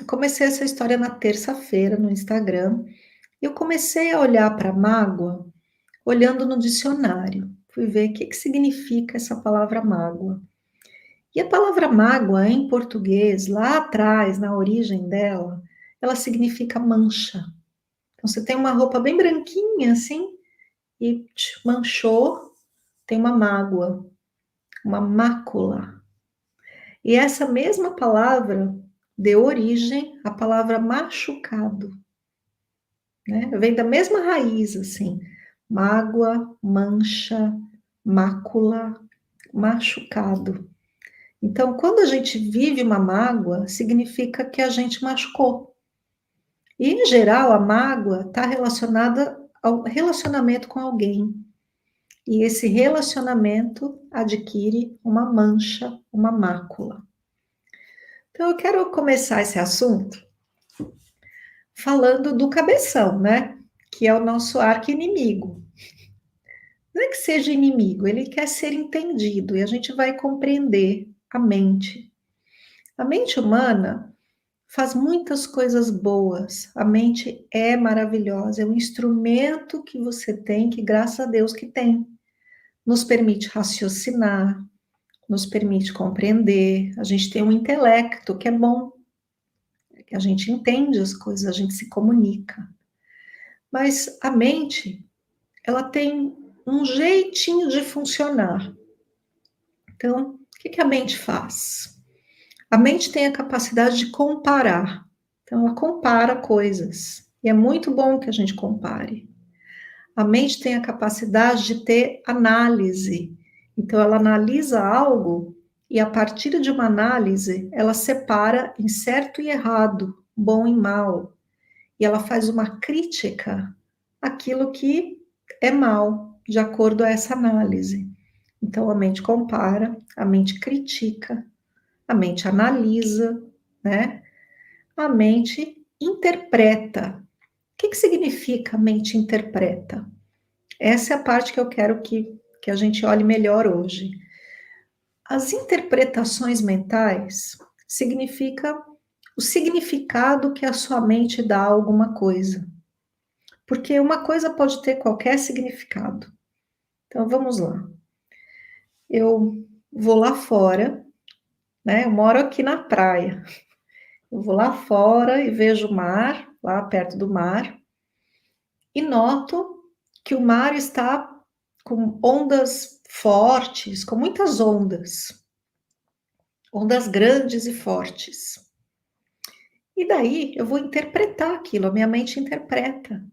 Eu comecei essa história na terça-feira no Instagram. Eu comecei a olhar para mágoa olhando no dicionário. Fui ver o que que significa essa palavra mágoa. E a palavra mágoa, em português, lá atrás, na origem dela, ela significa mancha. Então, você tem uma roupa bem branquinha, assim, e manchou, tem uma mágoa, uma mácula. E essa mesma palavra deu origem à palavra machucado, né? Vem da mesma raiz, assim, mágoa, mancha, mácula, machucado. Então, quando a gente vive uma mágoa, significa que a gente machucou. E, em geral, a mágoa está relacionada ao relacionamento com alguém. E esse relacionamento adquire uma mancha, uma mácula. Então, eu quero começar esse assunto falando do cabeção, né? Que é o nosso arqui-inimigo. Não é que seja inimigo, ele quer ser entendido e a gente vai compreender a mente. A mente humana faz muitas coisas boas. A mente é maravilhosa, é um instrumento que você tem, que graças a Deus que tem. Nos permite raciocinar, nos permite compreender. A gente tem um intelecto que é bom, que a gente entende as coisas, a gente se comunica. Mas a mente, ela tem um jeitinho de funcionar. Então, o que que a mente faz? A mente tem a capacidade de comparar. Então, ela compara coisas. E é muito bom que a gente compare. A mente tem a capacidade de ter análise. Então, ela analisa algo e, a partir de uma análise, ela separa em certo e errado, bom e mal. E ela faz uma crítica àquilo que é mal, de acordo a essa análise. Então, a mente compara, a mente critica, a mente analisa, né? A mente interpreta. O que que significa a mente interpreta? Essa é a parte que eu quero que a gente olhe melhor hoje. As interpretações mentais significa o significado que a sua mente dá a alguma coisa. Porque uma coisa pode ter qualquer significado. Então vamos lá. Eu vou lá fora, né? Eu moro aqui na praia. Eu vou lá fora e vejo o mar, lá perto do mar, e noto que o mar está com ondas fortes, com muitas ondas, ondas grandes e fortes. E daí eu vou interpretar aquilo, a minha mente interpreta.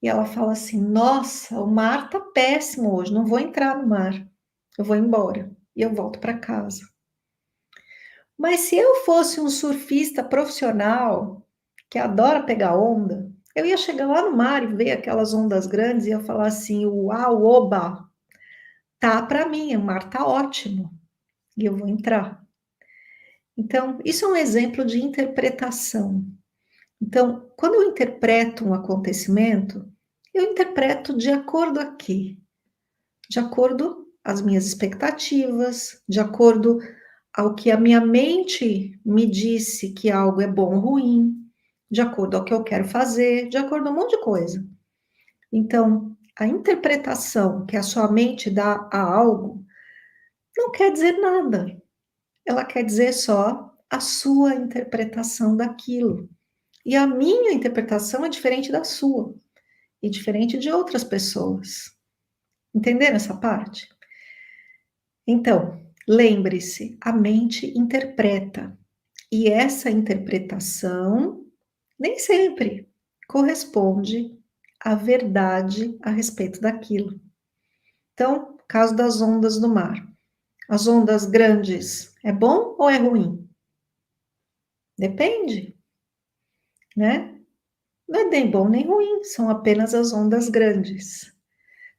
E ela fala assim: nossa, o mar tá péssimo hoje, não vou entrar no mar, eu vou embora e eu volto para casa. Mas se eu fosse um surfista profissional que adora pegar onda, eu ia chegar lá no mar e ver aquelas ondas grandes e ia falar assim: uau, oba, tá para mim, o mar tá ótimo e eu vou entrar. Então, isso é um exemplo de interpretação. Então, quando eu interpreto um acontecimento, eu interpreto de acordo a quê? De acordo às minhas expectativas, de acordo ao que a minha mente me disse que algo é bom ou ruim, de acordo ao que eu quero fazer, de acordo a um monte de coisa. Então, a interpretação que a sua mente dá a algo não quer dizer nada. Ela quer dizer só a sua interpretação daquilo. E a minha interpretação é diferente da sua e diferente de outras pessoas. Entenderam essa parte? Então, lembre-se, a mente interpreta. E essa interpretação nem sempre corresponde à verdade a respeito daquilo. Então, caso das ondas do mar. As ondas grandes, é bom ou é ruim? Depende, né? Não é nem bom nem ruim, são apenas as ondas grandes.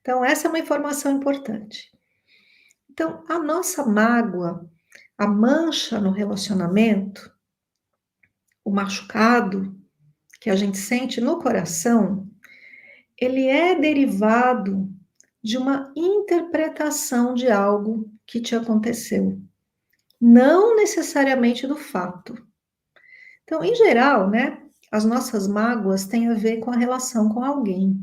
Então, essa é uma informação importante. Então, a nossa mágoa, a mancha no relacionamento, o machucado que a gente sente no coração, ele é derivado de uma interpretação de algo que te aconteceu, não necessariamente do fato. Então, em geral, né, as nossas mágoas têm a ver com a relação com alguém.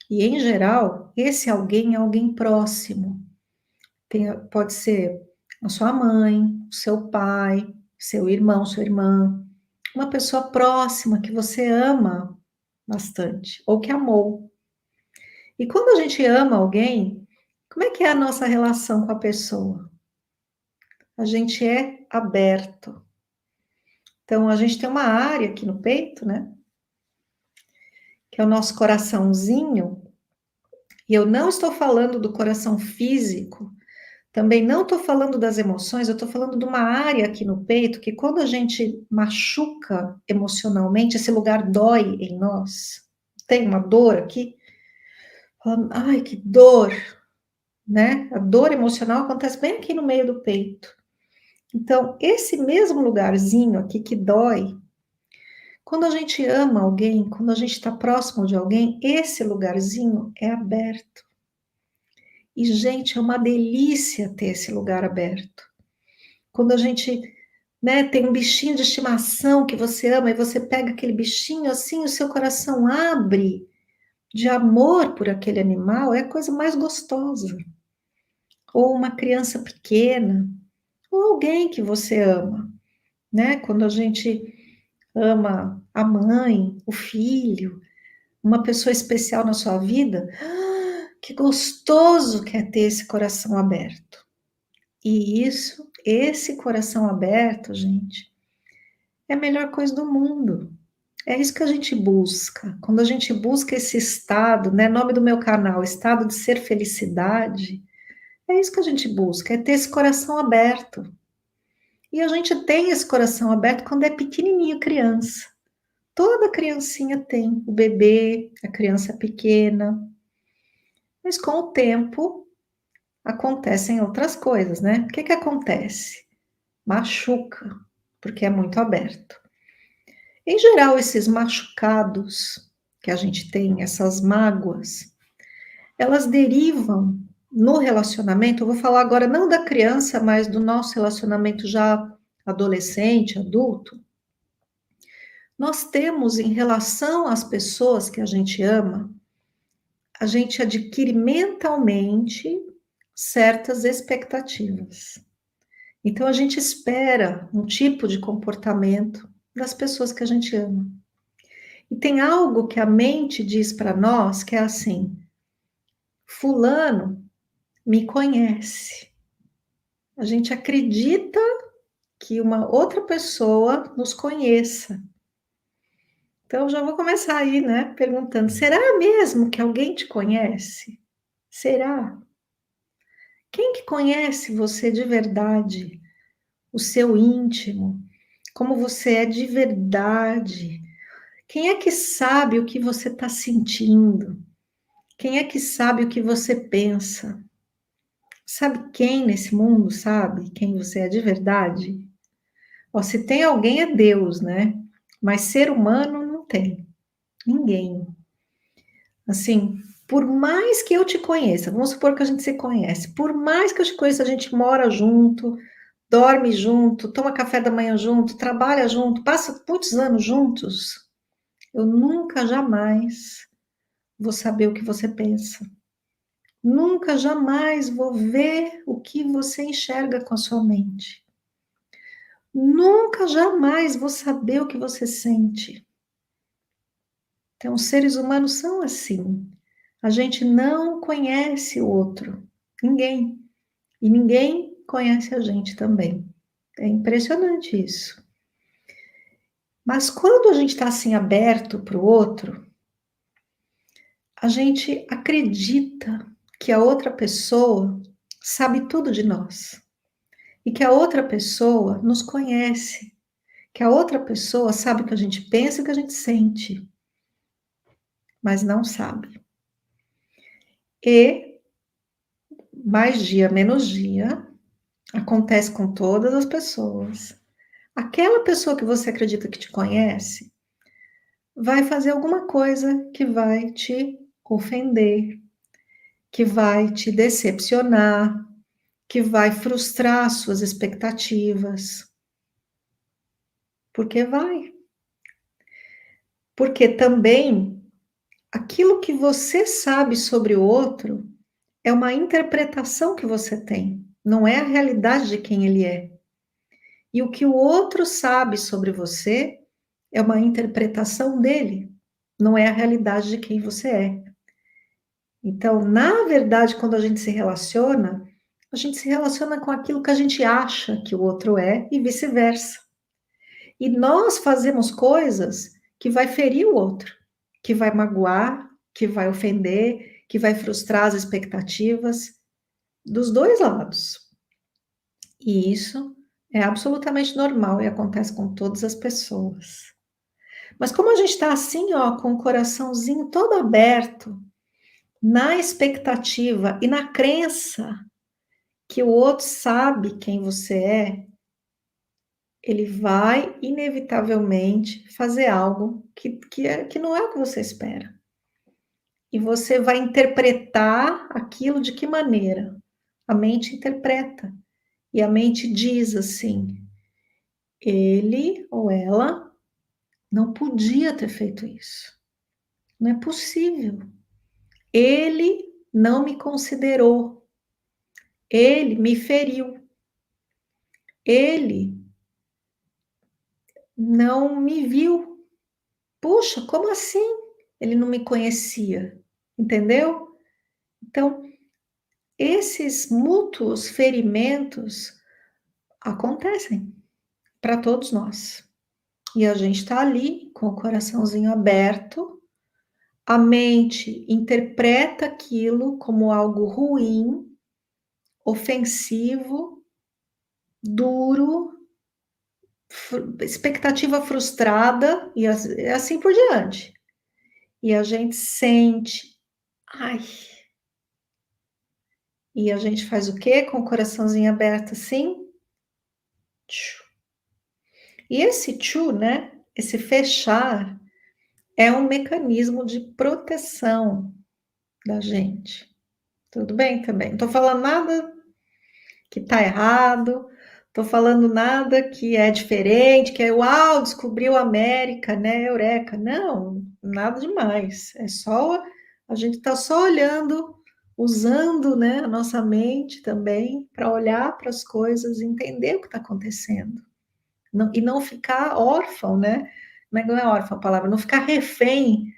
E, em geral, esse alguém é alguém próximo. Pode ser a sua mãe, o seu pai, seu irmão, sua irmã, uma pessoa próxima que você ama bastante, ou que amou. E quando a gente ama alguém, como é que é a nossa relação com a pessoa? A gente é aberto. Então, a gente tem uma área aqui no peito, né? Que é o nosso coraçãozinho. E eu não estou falando do coração físico, também não estou falando das emoções, eu estou falando de uma área aqui no peito que quando a gente machuca emocionalmente, esse lugar dói em nós. Tem uma dor aqui. Ai, que dor, né? A dor emocional acontece bem aqui no meio do peito. Então, esse mesmo lugarzinho aqui que dói, quando a gente ama alguém, quando a gente está próximo de alguém, esse lugarzinho é aberto. E, gente, é uma delícia ter esse lugar aberto. Quando a gente, né, tem um bichinho de estimação que você ama e você pega aquele bichinho assim, o seu coração abre de amor por aquele animal, é a coisa mais gostosa. Ou uma criança pequena, ou alguém que você ama, né? Quando a gente ama a mãe, o filho, uma pessoa especial na sua vida, que gostoso que é ter esse coração aberto. E isso, esse coração aberto, gente, é a melhor coisa do mundo. É isso que a gente busca. Quando a gente busca esse estado, né? Nome do meu canal, estado de ser felicidade, é isso que a gente busca, é ter esse coração aberto. E a gente tem esse coração aberto quando é pequenininho, criança. Toda criancinha tem, o bebê, a criança pequena. Mas com o tempo acontecem outras coisas, né? O que que acontece? Machuca, porque é muito aberto. Em geral, esses machucados que a gente tem, essas mágoas, elas derivam no relacionamento. Eu vou falar agora não da criança, mas do nosso relacionamento já adolescente, adulto. Nós temos, em relação às pessoas que a gente ama, a gente adquire mentalmente certas expectativas. Então, a gente espera um tipo de comportamento das pessoas que a gente ama. E tem algo que a mente diz para nós que é assim: Fulano me conhece. A gente acredita que uma outra pessoa nos conheça. Então, já vou começar aí, né, perguntando: será mesmo que alguém te conhece? Será? Quem que conhece você de verdade? O seu íntimo? Como você é de verdade? Quem é que sabe o que você está sentindo? Quem é que sabe o que você pensa? Sabe quem nesse mundo sabe quem você é de verdade? Ó, se tem alguém é Deus, né? Mas ser humano não tem. Ninguém. Assim, por mais que eu te conheça, vamos supor que a gente se conhece, por mais que eu te conheça, a gente mora junto, dorme junto, toma café da manhã junto, trabalha junto, passa muitos anos juntos, eu nunca, jamais vou saber o que você pensa. Nunca, jamais vou ver o que você enxerga com a sua mente. Nunca, jamais vou saber o que você sente. Então, os seres humanos são assim. A gente não conhece o outro, ninguém. E ninguém conhece a gente também. É impressionante isso. Mas quando a gente está assim aberto para o outro, a gente acredita que a outra pessoa sabe tudo de nós. E que a outra pessoa nos conhece. Que a outra pessoa sabe o que a gente pensa e o que a gente sente. Mas não sabe. E mais dia, menos dia, acontece com todas as pessoas. Aquela pessoa que você acredita que te conhece vai fazer alguma coisa que vai te ofender, que vai te decepcionar, que vai frustrar suas expectativas. Porque vai. Porque também aquilo que você sabe sobre o outro é uma interpretação que você tem, não é a realidade de quem ele é. E o que o outro sabe sobre você é uma interpretação dele, não é a realidade de quem você é. Então, na verdade, quando a gente se relaciona com aquilo que a gente acha que o outro é e vice-versa. E nós fazemos coisas que vai ferir o outro, que vai magoar, que vai ofender, que vai frustrar as expectativas dos dois lados. E isso é absolutamente normal e acontece com todas as pessoas. Mas como a gente está assim, ó, com o coraçãozinho todo aberto, na expectativa e na crença que o outro sabe quem você é, ele vai inevitavelmente fazer algo que não é o que você espera. E você vai interpretar aquilo de que maneira? A mente interpreta. E a mente diz assim: ele ou ela não podia ter feito isso. Não é possível. Ele não me considerou. Ele me feriu. Ele não me viu. Puxa, como assim? Ele não me conhecia. Entendeu? Então, esses mútuos ferimentos acontecem para todos nós. E a gente está ali com o coraçãozinho aberto, a mente interpreta aquilo como algo ruim, ofensivo, duro, expectativa frustrada e assim por diante. E a gente sente, ai. E a gente faz o quê? Com o coraçãozinho aberto assim? Tchu. E esse tchu, né? Esse fechar é um mecanismo de proteção da gente. Tudo bem também? Não estou falando nada que está errado, estou falando nada que é diferente, que é uau, descobriu a América, né? Eureka. Não, nada demais. É só a gente está só olhando, usando, né, a nossa mente também para olhar para as coisas, entender o que está acontecendo. Não, e não ficar órfão, né? Não é órfão a palavra, não ficar refém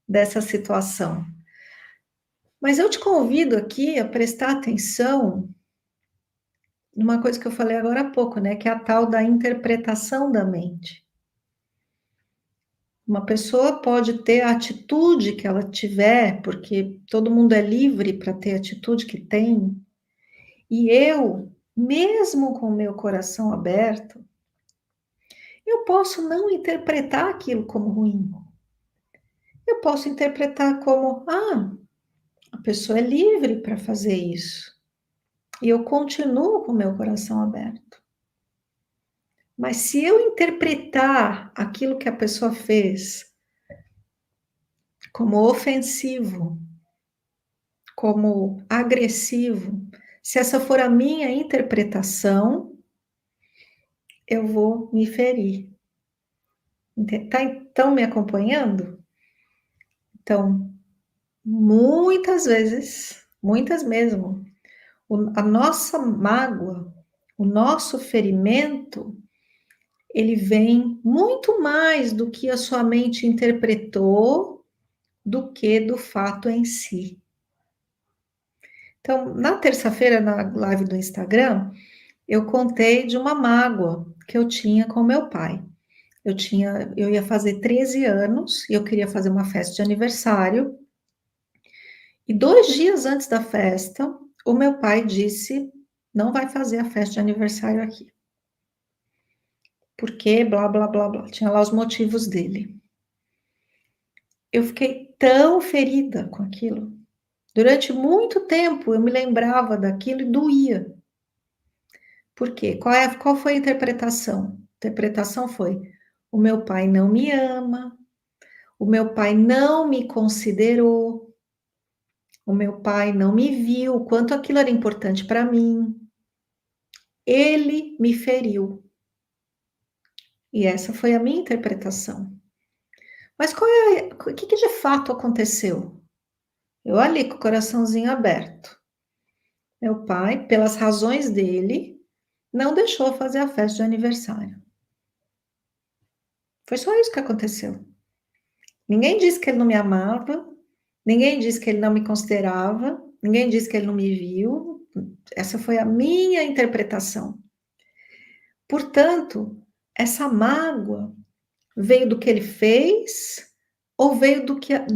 dessa situação. Mas eu te convido aqui a prestar atenção numa coisa que eu falei agora há pouco, né? Que é a tal da interpretação da mente. Uma pessoa pode ter a atitude que ela tiver, porque todo mundo é livre para ter a atitude que tem, e eu, mesmo com o meu coração aberto, eu posso não interpretar aquilo como ruim. Eu posso interpretar como, a pessoa é livre para fazer isso. E eu continuo com o meu coração aberto. Mas se eu interpretar aquilo que a pessoa fez como ofensivo, como agressivo, se essa for a minha interpretação, eu vou me ferir. Tá então me acompanhando? Então, muitas vezes, muitas mesmo, a nossa mágoa, o nosso ferimento, ele vem muito mais do que a sua mente interpretou do que do fato em si. Então, na terça-feira, na live do Instagram, eu contei de uma mágoa que eu tinha com meu pai. Eu ia fazer 13 anos e eu queria fazer uma festa de aniversário. E 2 dias antes da festa, o meu pai disse: não vai fazer a festa de aniversário aqui. Porque blá, blá, blá, blá. Tinha lá os motivos dele. Eu fiquei tão ferida com aquilo. Durante muito tempo eu me lembrava daquilo e doía. Por quê? Qual foi a interpretação? A interpretação foi: o meu pai não me ama, o meu pai não me considerou, o meu pai não me viu, o quanto aquilo era importante para mim. Ele me feriu. E essa foi a minha interpretação. Mas o que de fato aconteceu? Eu ali com o coraçãozinho aberto. Meu pai, pelas razões dele, não deixou fazer a festa de aniversário. Foi só isso que aconteceu. Ninguém disse que ele não me amava, ninguém disse que ele não me considerava, ninguém disse que ele não me viu. Essa foi a minha interpretação. Portanto, essa mágoa veio do que ele fez ou veio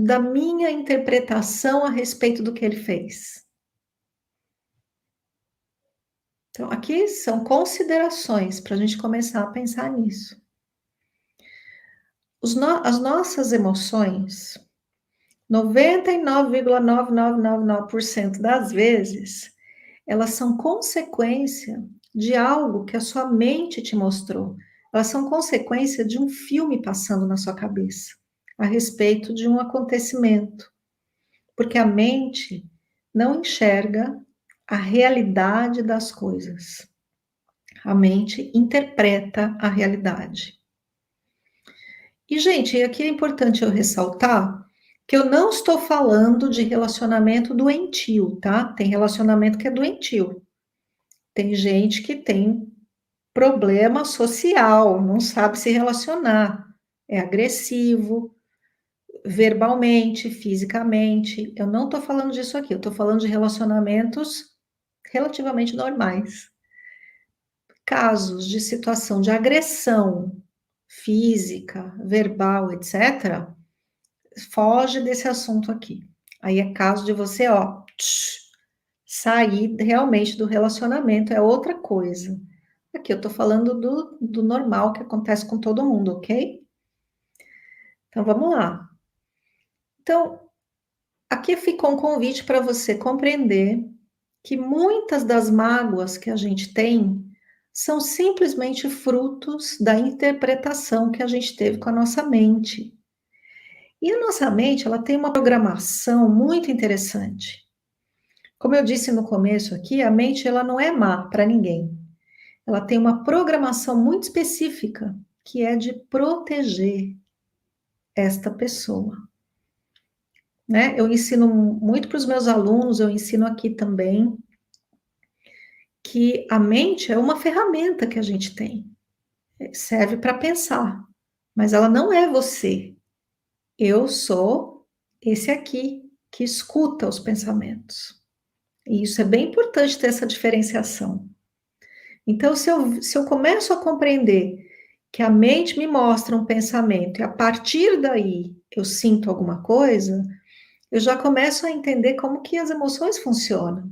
da minha interpretação a respeito do que ele fez? Então, aqui são considerações para a gente começar a pensar nisso. As nossas emoções, 99,99999% das vezes, elas são consequência de algo que a sua mente te mostrou. Elas são consequência de um filme passando na sua cabeça a respeito de um acontecimento. Porque a mente não enxerga a realidade das coisas. A mente interpreta a realidade. E, gente, aqui é importante eu ressaltar que eu não estou falando de relacionamento doentio, tá? Tem relacionamento que é doentio. Tem gente que tem problema social, não sabe se relacionar, é agressivo, verbalmente, fisicamente. Eu não estou falando disso aqui, eu estou falando de relacionamentos relativamente normais. Casos de situação de agressão física, verbal, etc., foge desse assunto aqui. Aí é caso de você, ó, sair realmente do relacionamento, é outra coisa. Aqui eu tô falando do normal que acontece com todo mundo, ok? Então vamos lá. Então, aqui ficou um convite para você compreender que muitas das mágoas que a gente tem são simplesmente frutos da interpretação que a gente teve com a nossa mente. E a nossa mente, ela tem uma programação muito interessante. Como eu disse no começo aqui, a mente ela não é má para ninguém. Ela tem uma programação muito específica, que é de proteger esta pessoa. Né? Eu ensino muito para os meus alunos, eu ensino aqui também, que a mente é uma ferramenta que a gente tem. Serve para pensar, mas ela não é você. Eu sou esse aqui que escuta os pensamentos. E isso é bem importante ter essa diferenciação. Então, se eu começo a compreender que a mente me mostra um pensamento e a partir daí eu sinto alguma coisa, eu já começo a entender como que as emoções funcionam.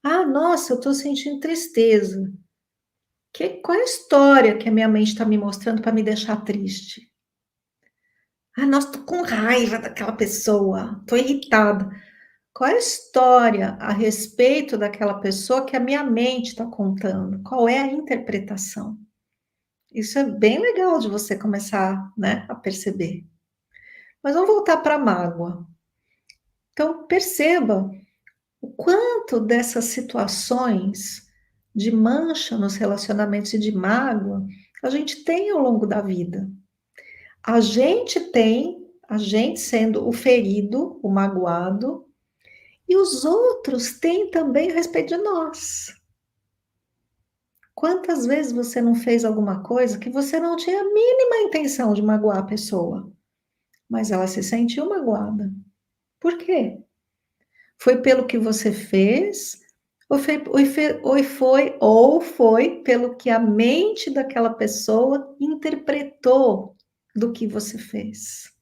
Ah, nossa, eu estou sentindo tristeza. Qual é a história que a minha mente está me mostrando para me deixar triste? Ah, nossa, estou com raiva daquela pessoa, estou irritada. Qual é a história a respeito daquela pessoa que a minha mente está contando? Qual é a interpretação? Isso é bem legal de você começar, né, a perceber. Mas vamos voltar para a mágoa. Então, perceba o quanto dessas situações de mancha nos relacionamentos e de mágoa a gente tem ao longo da vida. A gente sendo o ferido, o magoado, e os outros têm também a respeito de nós. Quantas vezes você não fez alguma coisa que você não tinha a mínima intenção de magoar a pessoa, mas ela se sentiu magoada? Por quê? Foi pelo que você fez, ou foi pelo que a mente daquela pessoa interpretou do que você fez?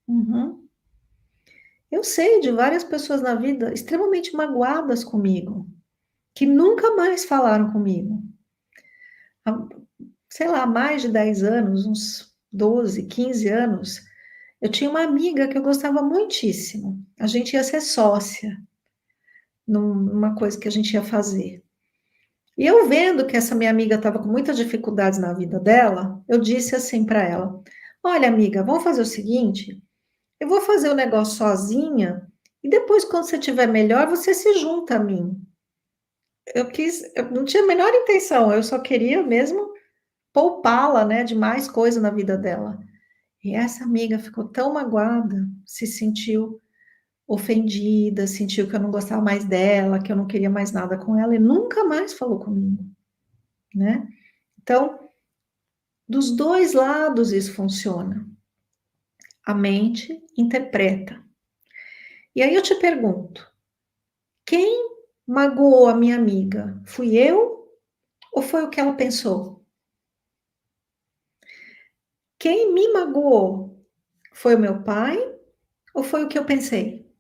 Uhum. Eu sei de várias pessoas na vida extremamente magoadas comigo, que nunca mais falaram comigo. Há, sei lá, mais de 10 anos, uns 12, 15 anos, eu tinha uma amiga que eu gostava muitíssimo. A gente ia ser sócia numa coisa que a gente ia fazer. E eu vendo que essa minha amiga estava com muitas dificuldades na vida dela, eu disse assim para ela: Olha, amiga, vamos fazer o seguinte: eu vou fazer o negócio sozinha e depois, quando você estiver melhor, você se junta a mim. Eu não tinha a menor intenção, eu só queria mesmo poupá-la, né, de mais coisa na vida dela. E essa amiga ficou tão magoada, se sentiu ofendida, sentiu que eu não gostava mais dela, que eu não queria mais nada com ela e nunca mais falou comigo, né? Então, dos dois lados isso funciona. A mente interpreta. E aí eu te pergunto, quem magoou a minha amiga? Fui eu ou foi o que ela pensou? Quem me magoou? Foi o meu pai ou foi o que eu pensei?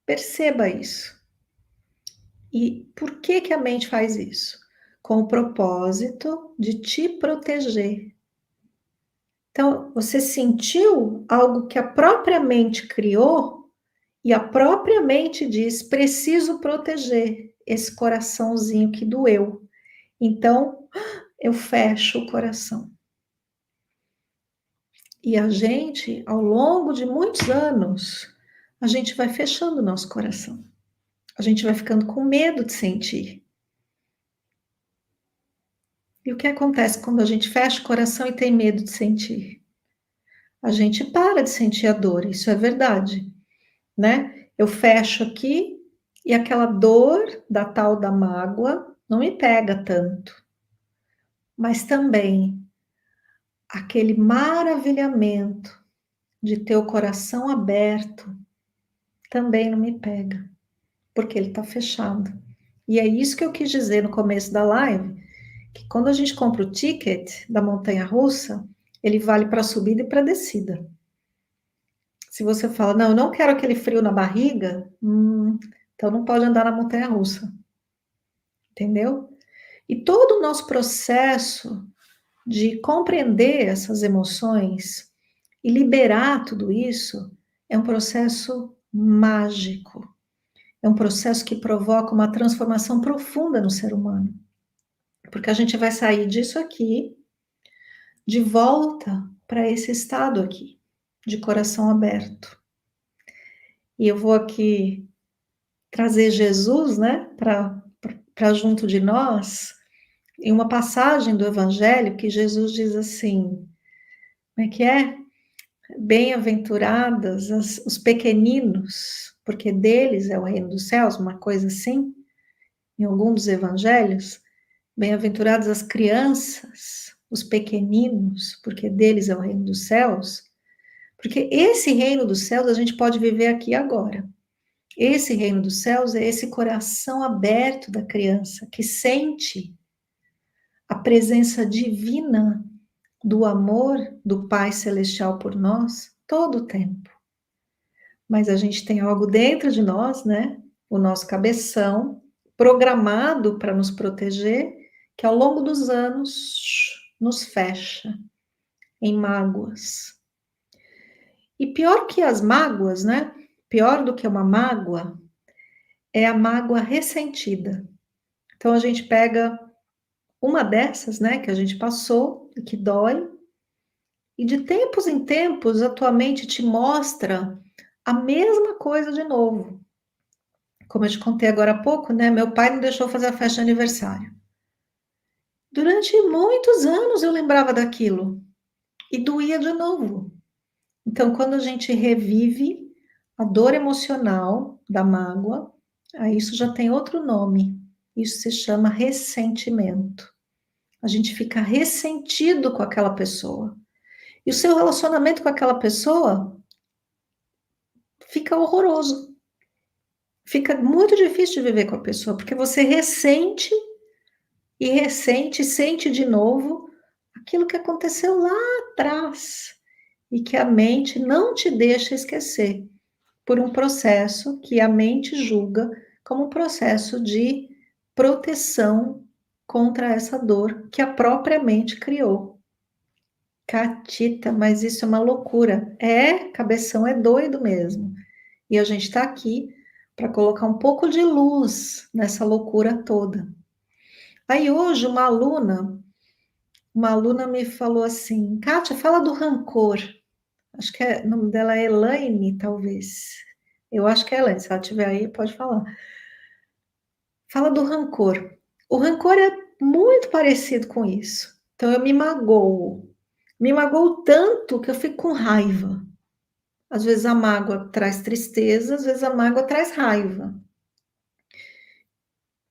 Perceba isso. E por que que a mente faz isso? Com o propósito de te proteger. Então, você sentiu algo que a própria mente criou e a própria mente diz: preciso proteger esse coraçãozinho que doeu. Então, eu fecho o coração. E a gente, ao longo de muitos anos, a gente vai fechando o nosso coração. A gente vai ficando com medo de sentir. E o que acontece quando a gente fecha o coração e tem medo de sentir? A gente para de sentir a dor, isso é verdade, né? Eu fecho aqui e aquela dor da tal da mágoa não me pega tanto. Mas também aquele maravilhamento de ter o coração aberto também não me pega, porque ele está fechado. E é isso que eu quis dizer no começo da live, que quando a gente compra o ticket da montanha-russa, ele vale para a subida e para a descida. Se você fala, não, eu não quero aquele frio na barriga, então não pode andar na montanha-russa, entendeu? E todo o nosso processo de compreender essas emoções e liberar tudo isso é um processo mágico. É um processo que provoca uma transformação profunda no ser humano. Porque a gente vai sair disso aqui de volta para esse estado aqui, de coração aberto. E eu vou aqui trazer Jesus, né, para junto de nós, em uma passagem do Evangelho que Jesus diz assim, como é que é? Bem-aventuradas os pequeninos, porque deles é o reino dos céus, uma coisa assim, em algum dos evangelhos. Bem-aventuradas as crianças, os pequeninos, porque deles é o reino dos céus. Porque esse reino dos céus a gente pode viver aqui agora. Esse reino dos céus é esse coração aberto da criança que sente a presença divina do amor do Pai Celestial por nós todo o tempo. Mas a gente tem algo dentro de nós, né? O nosso cabeção, programado para nos proteger, que ao longo dos anos nos fecha em mágoas. E pior que as mágoas, né? Pior do que uma mágoa é a mágoa ressentida. Então a gente pega uma dessas, né, que a gente passou e que dói, e de tempos em tempos a tua mente te mostra a mesma coisa de novo. Como eu te contei agora há pouco, né? Meu pai não deixou fazer a festa de aniversário. Durante muitos anos eu lembrava daquilo e doía de novo. Então, quando a gente revive a dor emocional da mágoa, aí isso já tem outro nome. Isso se chama ressentimento. A gente fica ressentido com aquela pessoa. E o seu relacionamento com aquela pessoa fica horroroso. Fica muito difícil de viver com a pessoa, porque você ressente e ressente, sente de novo aquilo que aconteceu lá atrás e que a mente não te deixa esquecer por um processo que a mente julga como um processo de proteção contra essa dor que a própria mente criou. Catita, mas isso é uma loucura. É, cabeção é doido mesmo. E a gente está aqui para colocar um pouco de luz nessa loucura toda. Aí hoje uma aluna me falou assim, Kátia, fala do rancor. Acho que o nome dela é Elaine, talvez. Eu acho que é Elaine, se ela estiver aí, pode falar. Fala do rancor. O rancor é muito parecido com isso. Então eu me magoo. Me magoo tanto que eu fico com raiva. Às vezes a mágoa traz tristeza, às vezes a mágoa traz raiva.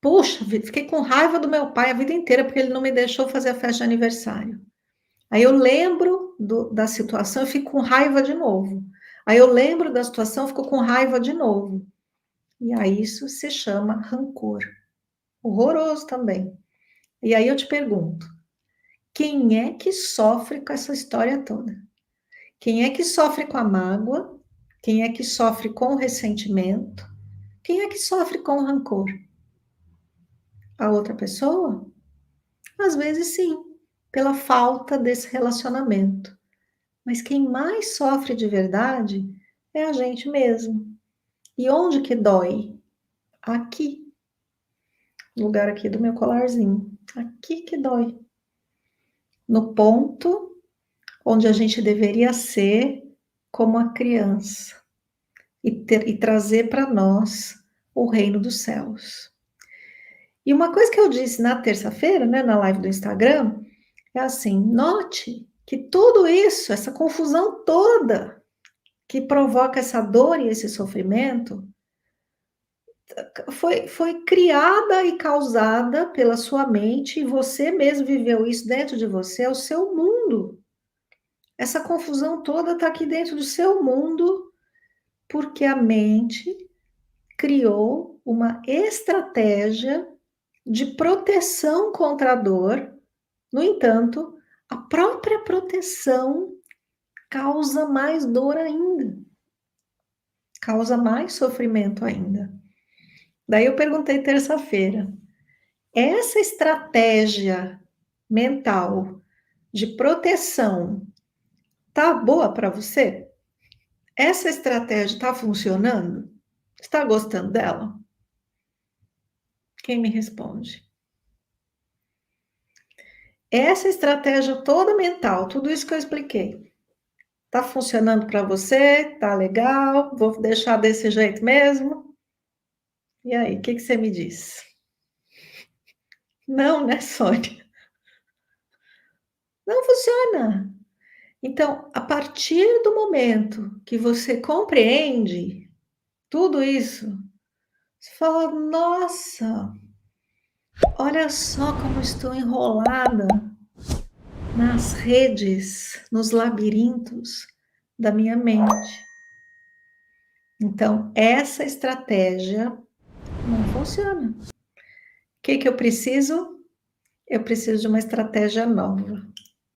Puxa, fiquei com raiva do meu pai a vida inteira porque ele não me deixou fazer a festa de aniversário. Aí eu lembro da situação e fico com raiva de novo. Aí eu lembro da situação, fico com raiva de novo. E aí isso se chama rancor. Horroroso também. E aí eu te pergunto, quem é que sofre com essa história toda? Quem é que sofre com a mágoa? Quem é que sofre com o ressentimento? Quem é que sofre com o rancor? A outra pessoa? Às vezes sim, pela falta desse relacionamento. Mas quem mais sofre de verdade é a gente mesmo. E onde que dói? Aqui, no lugar aqui do meu colarzinho. Aqui que dói. No ponto onde a gente deveria ser como a criança e trazer para nós o reino dos céus. E uma coisa que eu disse na terça-feira, né, na live do Instagram, é assim: note que tudo isso, essa confusão toda que provoca essa dor e esse sofrimento, foi criada e causada pela sua mente, e você mesmo viveu isso dentro de você, é o seu mundo. Essa confusão toda está aqui dentro do seu mundo, porque a mente criou uma estratégia de proteção contra a dor. No entanto, a própria proteção causa mais dor ainda, causa mais sofrimento ainda. Daí eu perguntei terça-feira, essa estratégia mental de proteção tá boa para você? Essa estratégia está funcionando? Está gostando dela? Quem me responde? Essa estratégia toda mental, tudo isso que eu expliquei, tá funcionando para você? Tá legal? Vou deixar desse jeito mesmo? E aí, o que você me diz? Não, né, Sônia? Não funciona. Então, a partir do momento que você compreende tudo isso, você fala: nossa, olha só como estou enrolada nas redes, nos labirintos da minha mente. Então, essa estratégia não funciona. O que eu preciso? Eu preciso de uma estratégia nova.